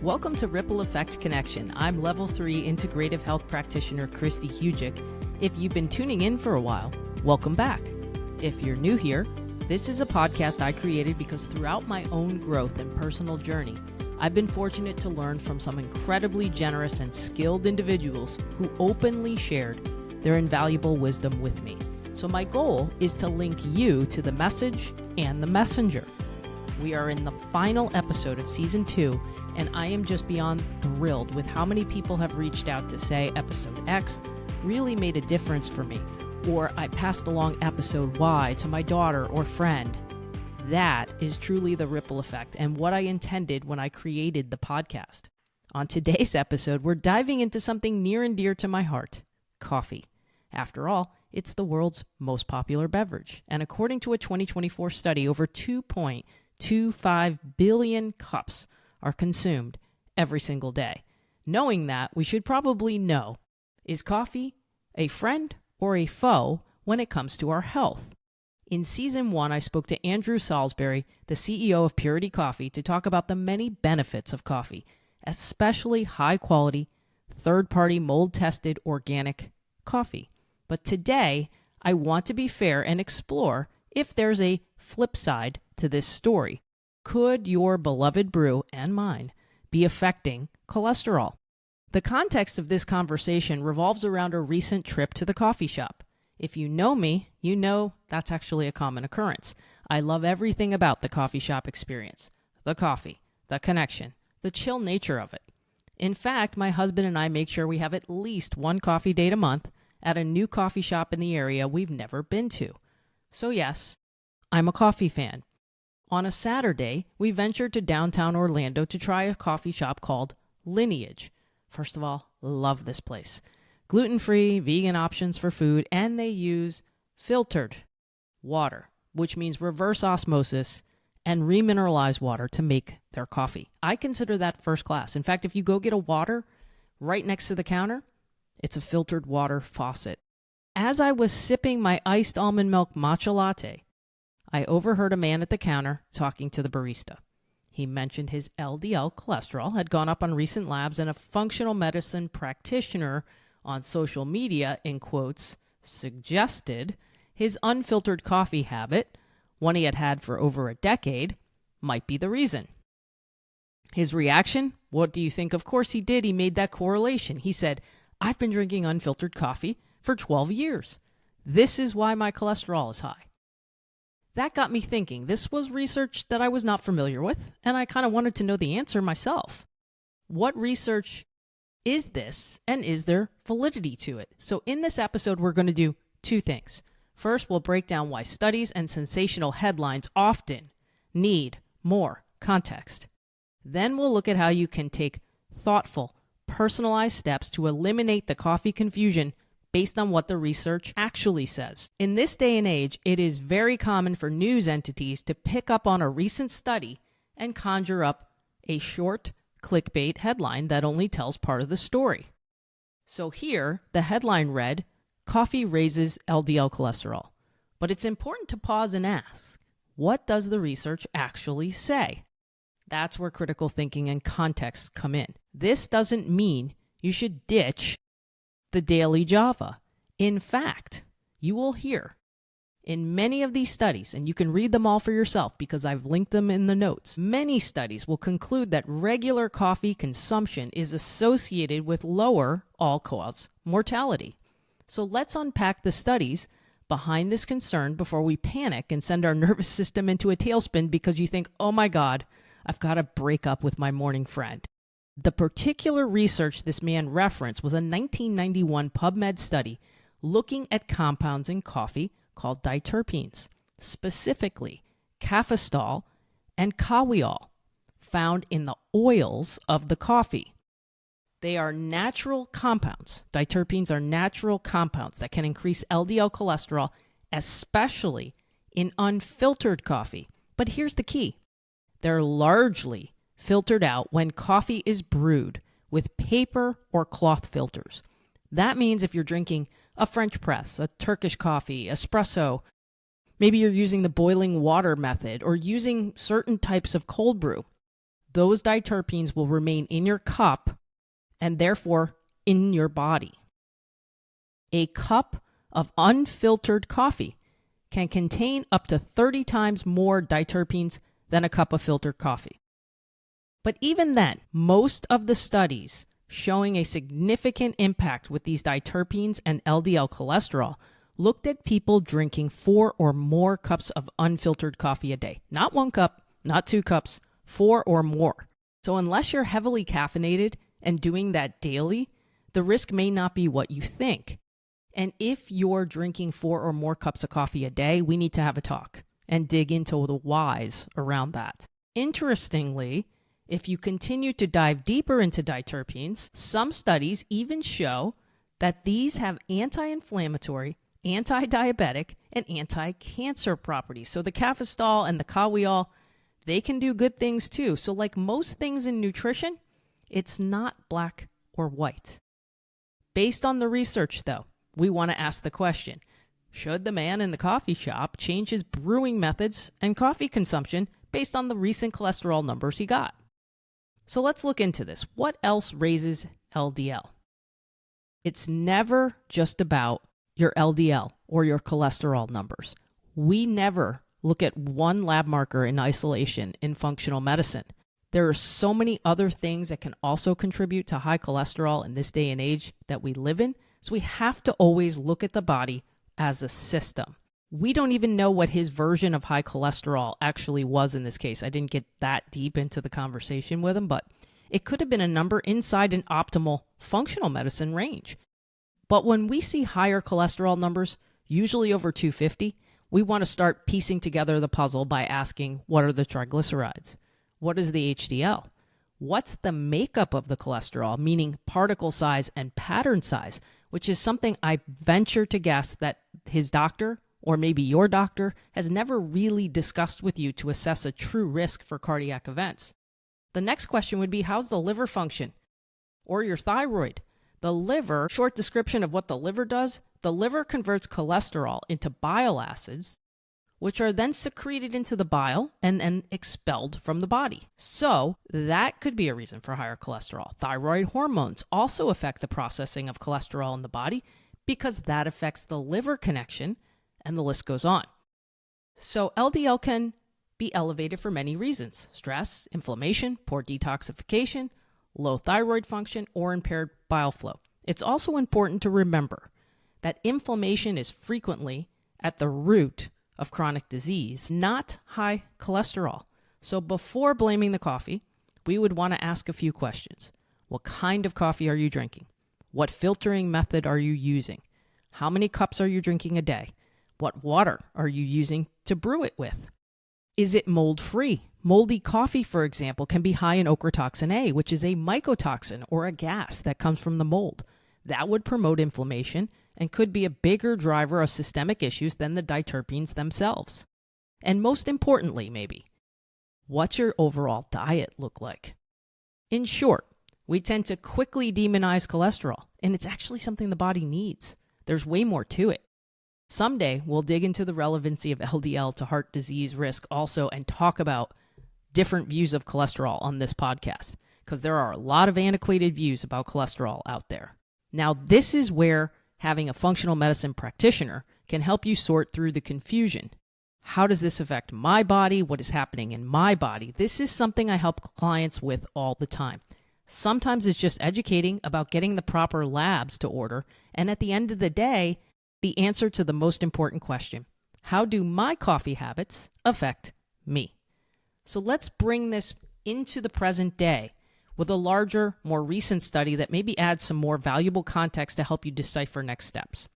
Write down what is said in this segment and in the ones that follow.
Welcome to Ripple Effect Connection. I'm Level 3 Integrative Health Practitioner Kristi Hujik. If you've been tuning in for a while, welcome back. If you're new here, this is a podcast I created because throughout my own growth and personal journey, I've been fortunate to learn from some incredibly generous and skilled individuals who openly shared their invaluable wisdom with me. So my goal is to link you to the message and the messenger. We are in the final episode of Season 2, and I am just beyond thrilled with how many people have reached out to say Episode X really made a difference for me, or I passed along Episode Y to my daughter or friend. That is truly the ripple effect and what I intended when I created the podcast. On today's episode, we're diving into something near and dear to my heart, coffee. After all, it's the world's most popular beverage, and according to a 2024 study, over 2.25 billion cups are consumed every single day. Knowing that, we should probably know, is coffee a friend or a foe when it comes to our health? In Season 1, I spoke to Andrew Salisbury, the CEO of Purity Coffee, to talk about the many benefits of coffee, especially high-quality, third-party, mold-tested, organic coffee. But today, I want to be fair and explore if there's a flip side to this story. Could your beloved brew and mine be affecting cholesterol? The context of this conversation revolves around a recent trip to the coffee shop. If you know me, you know that's actually a common occurrence. I love everything about the coffee shop experience. The coffee, the connection, the chill nature of it. In fact, my husband and I make sure we have at least one coffee date a month at a new coffee shop in the area we've never been to. So yes, I'm a coffee fan. On a Saturday, we ventured to downtown Orlando to try a coffee shop called Lineage. First of all, love this place. Gluten-free, vegan options for food, and they use filtered water, which means reverse osmosis and remineralized water to make their coffee. I consider that first class. In fact, if you go get a water right next to the counter, it's a filtered water faucet. As I was sipping my iced almond milk matcha latte, I overheard a man at the counter talking to the barista. He mentioned his LDL cholesterol had gone up on recent labs, and a functional medicine practitioner on social media, in quotes, suggested his unfiltered coffee habit, one he had had for over a decade, might be the reason. His reaction? What do you think? Of course he did. He made that correlation. He said, I've been drinking unfiltered coffee for 12 years. This is why my cholesterol is high. That got me thinking. This was research that I was not familiar with, and I kind of wanted to know the answer myself. What research is this, and is there validity to it? So in this episode, we're going to do two things. First, we'll break down why studies and sensational headlines often need more context. Then we'll look at how you can take thoughtful, personalized steps to eliminate the coffee confusion based on what the research actually says. In this day and age, it is very common for news entities to pick up on a recent study and conjure up a short clickbait headline that only tells part of the story. So here, the headline read, "Coffee raises LDL cholesterol." But it's important to pause and ask, what does the research actually say? That's where critical thinking and context come in. This doesn't mean you should ditch the daily Java. In fact, you will hear in many of these studies, and you can read them all for yourself because I've linked them in the notes, many studies will conclude that regular coffee consumption is associated with lower all-cause mortality. So let's unpack the studies behind this concern before we panic and send our nervous system into a tailspin because you think, oh my God, I've got to break up with my morning friend. The particular research this man referenced was a 1991 PubMed study looking at compounds in coffee called diterpenes, specifically cafestol and kawiol, found in the oils of the coffee. They are natural compounds. Diterpenes are natural compounds that can increase LDL cholesterol, especially in unfiltered coffee. But here's the key. They're largely filtered out when coffee is brewed with paper or cloth filters. That means if you're drinking a French press, a Turkish coffee, espresso, maybe you're using the boiling water method or using certain types of cold brew, those diterpenes will remain in your cup and therefore in your body. A cup of unfiltered coffee can contain up to 30 times more diterpenes than a cup of filtered coffee. But even then, most of the studies showing a significant impact with these diterpenes and LDL cholesterol looked at people drinking 4 or more cups of unfiltered coffee a day. Not 1 cup, not 2 cups, 4 or more. So unless you're heavily caffeinated and doing that daily, the risk may not be what you think. And if you're drinking 4 or more cups of coffee a day, we need to have a talk and dig into the whys around that. Interestingly, if you continue to dive deeper into diterpenes, some studies even show that these have anti-inflammatory, anti-diabetic, and anti-cancer properties. So the cafestol and the kawiol, they can do good things too. So like most things in nutrition, it's not black or white. Based on the research though, we want to ask the question, should the man in the coffee shop change his brewing methods and coffee consumption based on the recent cholesterol numbers he got? So let's look into this. What else raises LDL? It's never just about your LDL or your cholesterol numbers. We never look at one lab marker in isolation in functional medicine. There are so many other things that can also contribute to high cholesterol in this day and age that we live in. So we have to always look at the body as a system. We don't even know what his version of high cholesterol actually was in this case. I didn't get that deep into the conversation with him, but it could have been a number inside an optimal functional medicine range. But when we see higher cholesterol numbers, usually over 250, we want to start piecing together the puzzle by asking, what are the triglycerides? What is the HDL? What's the makeup of the cholesterol, meaning particle size and pattern size, which is something I venture to guess that his doctor or maybe your doctor has never really discussed with you to assess a true risk for cardiac events. The next question would be, how's the liver function? Or your thyroid? The liver, short description of what the liver does, the liver converts cholesterol into bile acids, which are then secreted into the bile and then expelled from the body. So that could be a reason for higher cholesterol. Thyroid hormones also affect the processing of cholesterol in the body because that affects the liver connection, and the list goes on. So LDL can be elevated for many reasons: stress, inflammation, poor detoxification, low thyroid function, or impaired bile flow. It's also important to remember that inflammation is frequently at the root of chronic disease, not high cholesterol. So before blaming the coffee, we would want to ask a few questions. What kind of coffee are you drinking? What filtering method are you using? How many cups are you drinking a day? What water are you using to brew it with? Is it mold-free? Moldy coffee, for example, can be high in ochratoxin A, which is a mycotoxin or a gas that comes from the mold. That would promote inflammation and could be a bigger driver of systemic issues than the diterpenes themselves. And most importantly, maybe, what's your overall diet look like? In short, we tend to quickly demonize cholesterol, and it's actually something the body needs. There's way more to it. Someday, we'll dig into the relevancy of LDL to heart disease risk also and talk about different views of cholesterol on this podcast, because there are a lot of antiquated views about cholesterol out there. Now, this is where having a functional medicine practitioner can help you sort through the confusion. How does this affect my body? What is happening in my body? This is something I help clients with all the time. Sometimes it's just educating about getting the proper labs to order, and at the end of the day, the answer to the most important question: how do my coffee habits affect me? So let's bring this into the present day with a larger, more recent study that maybe adds some more valuable context to help you decipher next steps.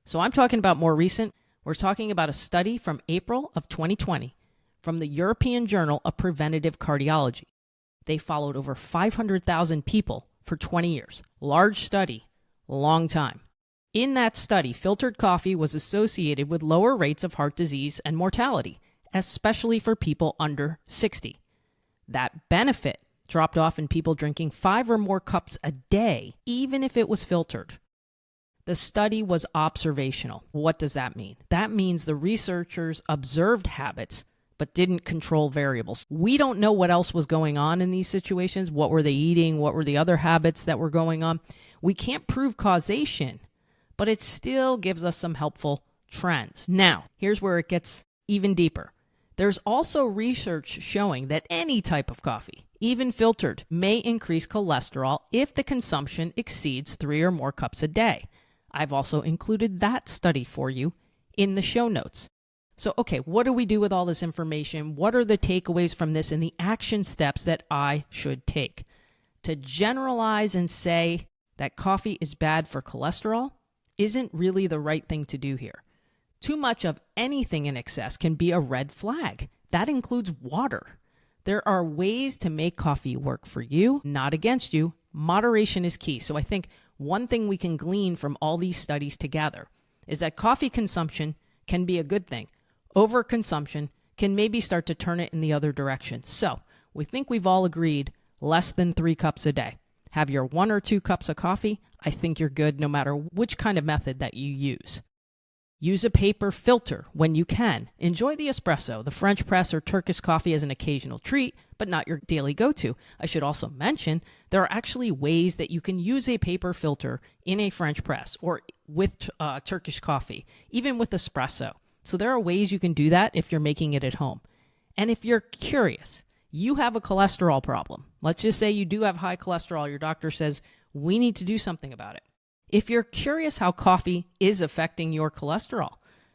So I'm talking about more recent. We're talking about a study from April of 2020 from the European Journal of Preventive Cardiology. They followed over 500,000 people for 20 years. Large study, long time. In that study, filtered coffee was associated with lower rates of heart disease and mortality, especially for people under 60. That benefit dropped off in people drinking 5 or more cups a day, even if it was filtered. The study was observational. What does that mean? That means the researchers observed habits but didn't control variables. We don't know what else was going on in these situations. What were they eating? What were the other habits that were going on? We can't prove causation, but it still gives us some helpful trends. Now, here's where it gets even deeper. There's also research showing that any type of coffee, even filtered, may increase cholesterol if the consumption exceeds 3 or more cups a day. I've also included that study for you in the show notes. So, okay, what do we do with all this information? What are the takeaways from this and the action steps that I should take? To generalize and say that coffee is bad for cholesterol isn't really the right thing to do here. Too much of anything in excess can be a red flag. That includes water. There are ways to make coffee work for you, not against you. Moderation is key. So I think one thing we can glean from all these studies together is that coffee consumption can be a good thing. Overconsumption can maybe start to turn it in the other direction. So we think we've all agreed less than 3 cups a day. Have your 1 or 2 cups of coffee. I think you're good no matter which kind of method that you use. Use a paper filter when you can. Enjoy the espresso, the French press, or Turkish coffee as an occasional treat, but not your daily go-to. I should also mention there are actually ways that you can use a paper filter in a French press or with Turkish coffee, even with espresso. So there are ways you can do that if you're making it at home. And if you're curious, you have a cholesterol problem. Let's just say you do have high cholesterol. Your doctor says, we need to do something about it. If you're curious how coffee is affecting your cholesterol,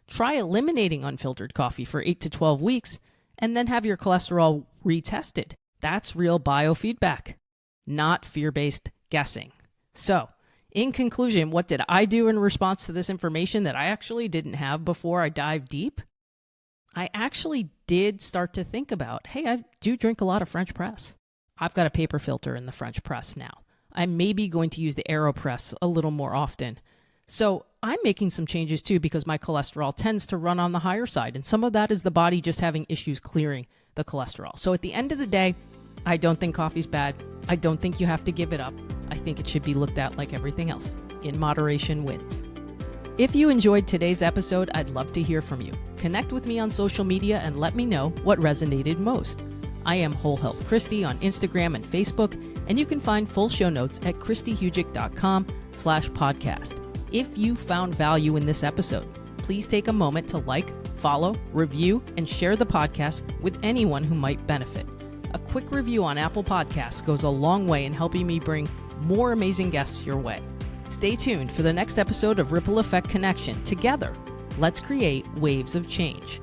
try eliminating unfiltered coffee for 8 to 12 weeks and then have your cholesterol retested. That's real biofeedback, not fear-based guessing. So, in conclusion, what did I do in response to this information that I actually didn't have before I dived deep? I actually did start to think about, hey, I do drink a lot of French press. I've got a paper filter in the French press now. I'm maybe going to use the AeroPress a little more often. So I'm making some changes too because my cholesterol tends to run on the higher side. And some of that is the body just having issues clearing the cholesterol. So at the end of the day, I don't think coffee's bad. I don't think you have to give it up. I think it should be looked at like everything else. In moderation wins. If you enjoyed today's episode, I'd love to hear from you. Connect with me on social media and let me know what resonated most. I am Whole Health Kristi on Instagram and Facebook, and you can find full show notes at kristihujik.com/podcast. If you found value in this episode, please take a moment to like, follow, review, and share the podcast with anyone who might benefit. A quick review on Apple Podcasts goes a long way in helping me bring more amazing guests your way. Stay tuned for the next episode of Ripple Effect Connection. Together, let's create waves of change.